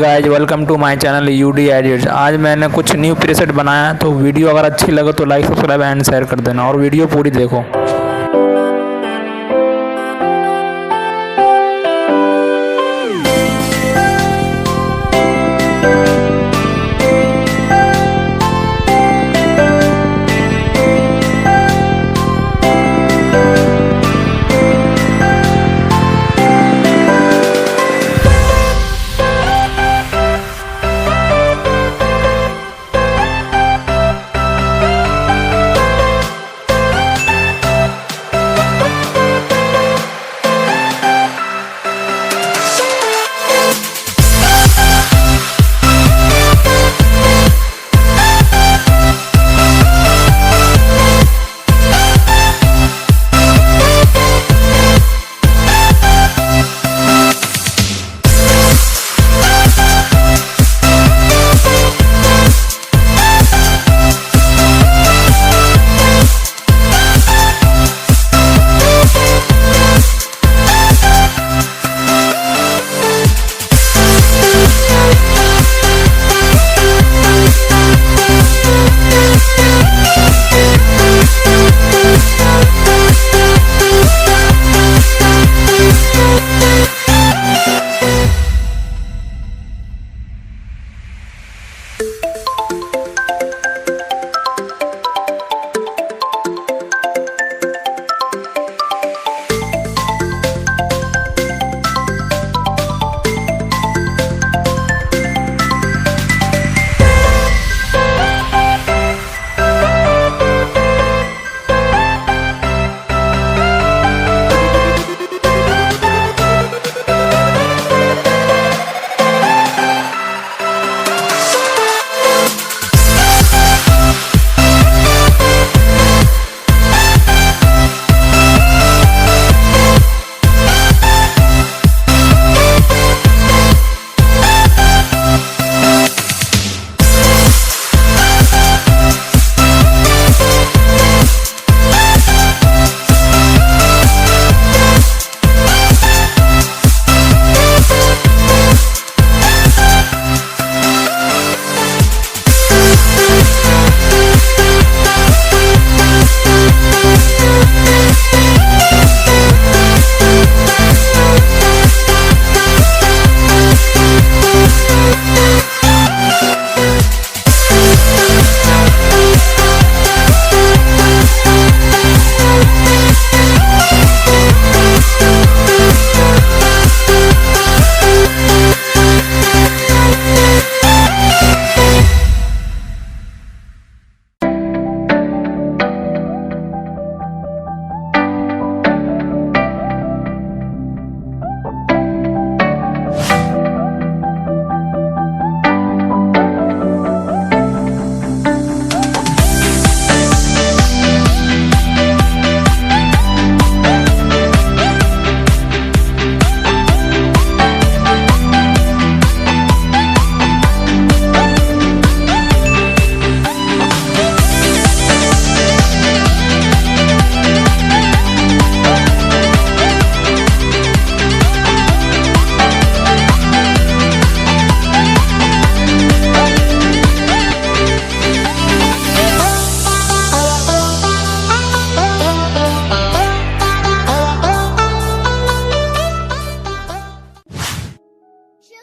Guys, welcome to my channel UD edits. आज मैंने कुछ न्यू प्रीसेट बनाया, तो वीडियो अगर अच्छी लगे तो लाइक सब्सक्राइब एंड शेयर कर देना और वीडियो पूरी देखो।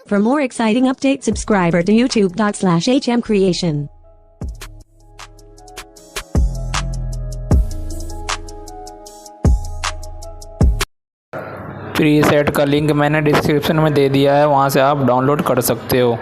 For more exciting updates, subscribe to youtube.com/hmcreation. Preset का लिंक मैंने डिस्क्रिप्शन में दे दिया है, वहाँ से आप डाउनलोड कर सकते हो।